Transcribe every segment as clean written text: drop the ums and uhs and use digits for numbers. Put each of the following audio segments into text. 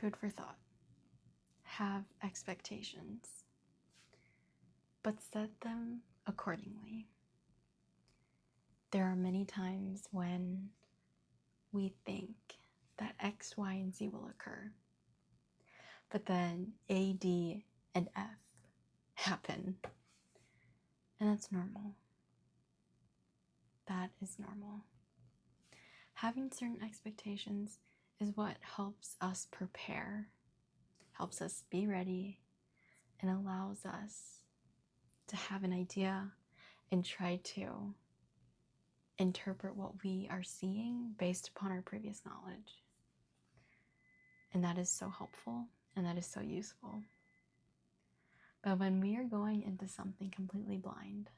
Food for thought. Have expectations, but set them accordingly. There are many times when we think that X, Y, and Z will occur, but then A, D, and F happen. And that's normal. That is normal. Having certain expectations is what helps us prepare, helps us be ready, and allows us to have an idea and try to interpret what we are seeing based upon our previous knowledge. And that is so helpful and that is so useful. But when we are going into something completely blind,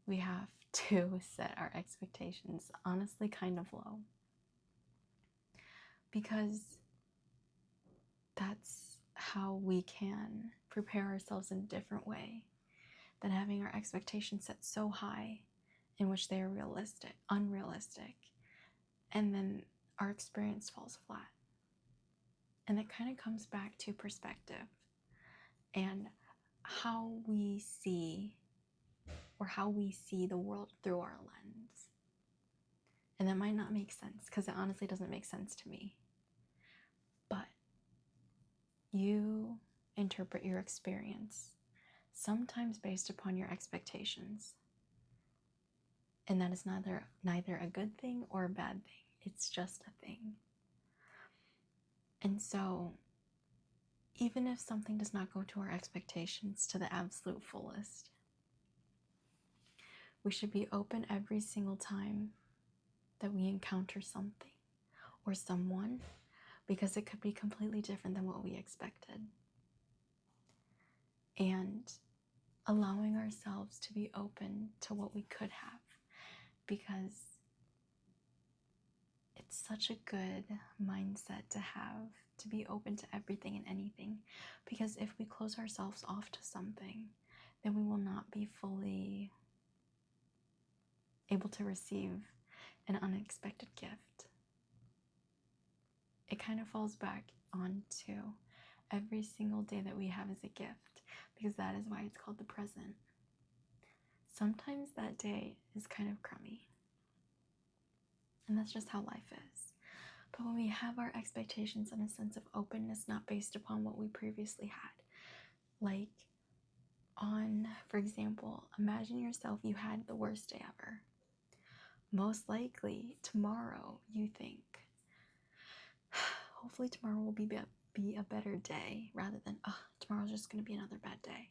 we have to set our expectations honestly kind of low. Because that's how we can prepare ourselves in a different way than having our expectations set so high in which they are unrealistic, and then our experience falls flat. And it kind of comes back to perspective and how we see the world through our lens. And that might not make sense, because it honestly doesn't make sense to me. But you interpret your experience sometimes based upon your expectations. And that is neither a good thing or a bad thing. It's just a thing. And so, even if something does not go to our expectations to the absolute fullest, we should be open every single time that we encounter something or someone, because it could be completely different than what we expected. And allowing ourselves to be open to what we could have, because it's such a good mindset to have, to be open to everything and anything. Because if we close ourselves off to something, then we will not be fully able to receive an unexpected gift. It kind of falls back onto every single day that we have as a gift, because that is why it's called the present. Sometimes that day is kind of crummy, and that's just how life is. But when we have our expectations and a sense of openness not based upon what we previously had, like for example, imagine yourself, you had the worst day ever. Most likely tomorrow you think, hopefully tomorrow will be a better day, rather than, tomorrow's just going to be another bad day.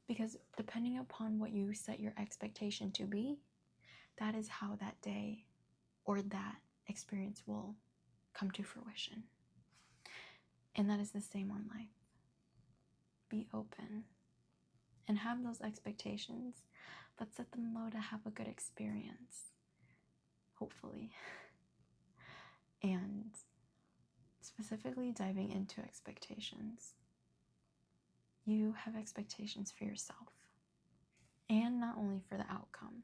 Because depending upon what you set your expectation to be, that is how that day or that experience will come to fruition. And that is the same on life. Be open and have those expectations, but set them low to have a good experience, hopefully. And specifically diving into expectations, you have expectations for yourself, and not only for the outcome,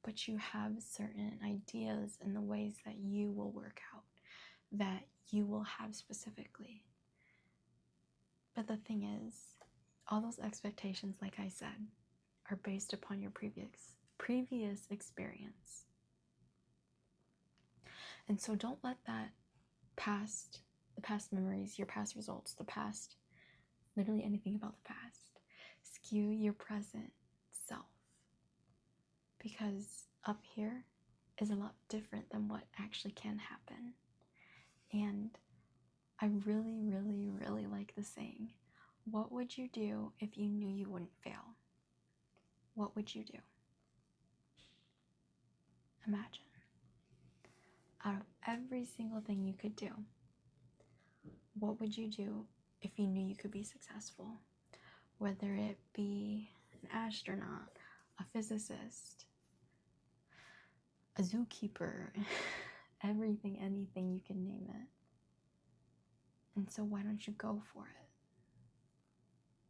but you have certain ideas and the ways that you will work out, that you will have specifically. But the thing is, all those expectations, like I said, are based upon your previous experience. And so don't let that the past memories, your past results, literally anything about the past, skew your present self. Because up here is a lot different than what actually can happen. And I really, really, really like the saying, what would you do if you knew you wouldn't fail? What would you do? Imagine. Out of every single thing you could do, what would you do if you knew you could be successful? Whether it be an astronaut, a physicist, a zookeeper, everything, anything, you can name it. And so why don't you go for it?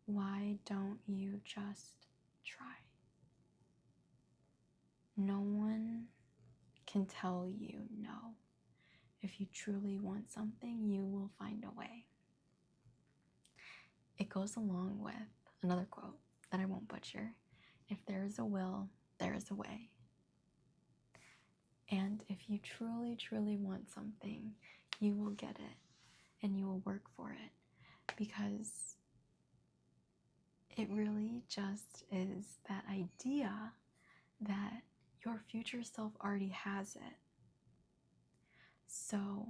Why don't you just try? No one can tell you no. If you truly want something, you will find goes along with another quote that I won't butcher. If there is a will, there is a way. And if you truly, truly want something, you will get it and you will work for it, because it really just is that idea that your future self already has it. So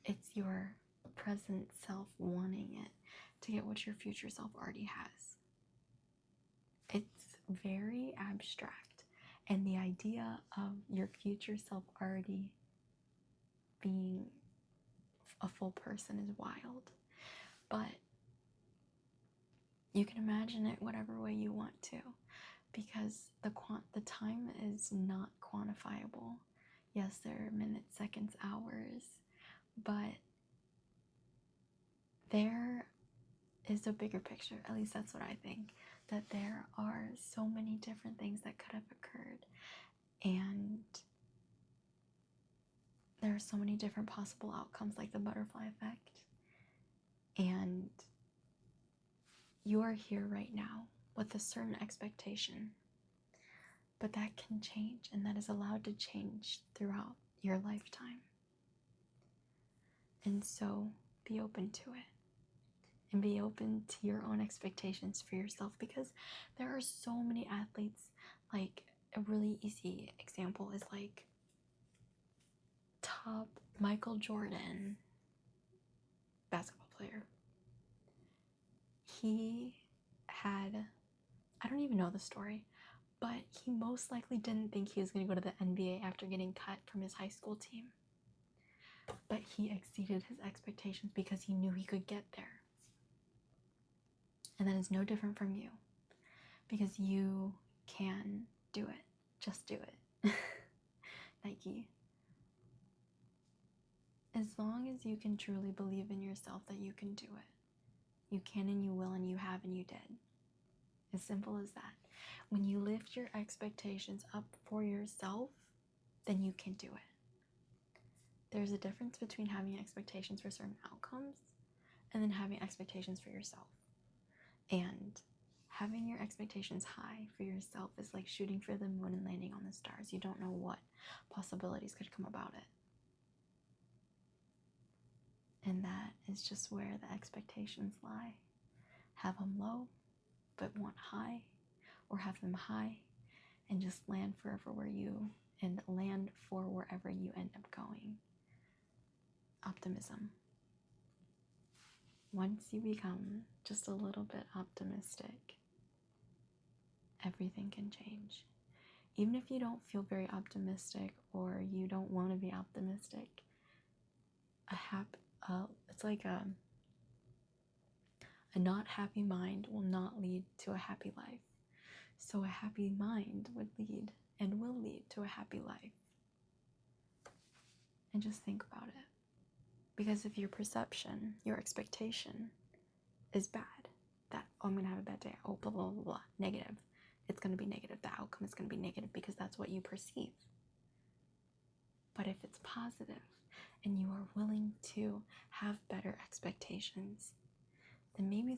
it's your present self wanting it to get what your future self already has. It's very abstract, and the idea of your future self already being a full person is wild. But you can imagine it whatever way you want to, because the time is not quantifiable. Yes, there are minutes, seconds, hours, but there is a bigger picture. At least that's what I think, that there are so many different things that could have occurred, and there are so many different possible outcomes, like the butterfly effect. And you are here right now with a certain expectation, but that can change, and that is allowed to change throughout your lifetime. And so be open to it, and be open to your own expectations for yourself, because there are so many athletes. Like, a really easy example is like top Michael Jordan, basketball player. He had, I don't even know the story, but he most likely didn't think he was going to go to the NBA after getting cut from his high school team. But he exceeded his expectations because he knew he could get there. And that is no different from you, because you can do it. Just do it. Nike. As long as you can truly believe in yourself that you can do it, you can and you will and you have and you did. As simple as that. When you lift your expectations up for yourself, then you can do it. There's a difference between having expectations for certain outcomes and then having expectations for yourself. And having your expectations high for yourself is like shooting for the moon and landing on the stars. You don't know what possibilities could come about it. And that is just where the expectations lie. Have them low, but want high, or have them high and just land for wherever you end up going. Optimism. Once you become just a little bit optimistic, everything can change. Even if you don't feel very optimistic or you don't want to be optimistic, it's like a not happy mind will not lead to a happy life. So a happy mind would lead and will lead to a happy life. And just think about it. Because if your perception, your expectation is bad, that, oh, I'm going to have a bad day, oh, blah, blah, blah, blah, negative, it's going to be negative. The outcome is going to be negative because that's what you perceive. But if it's positive and you are willing to have better expectations, then maybe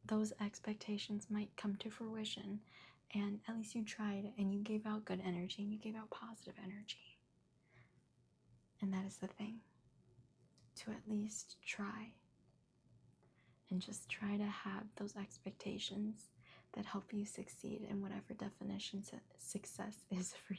those expectations might come to fruition, and at least you tried and you gave out good energy and you gave out positive energy. And that is the thing, to at least try, and just try to have those expectations that help you succeed in whatever definition success is for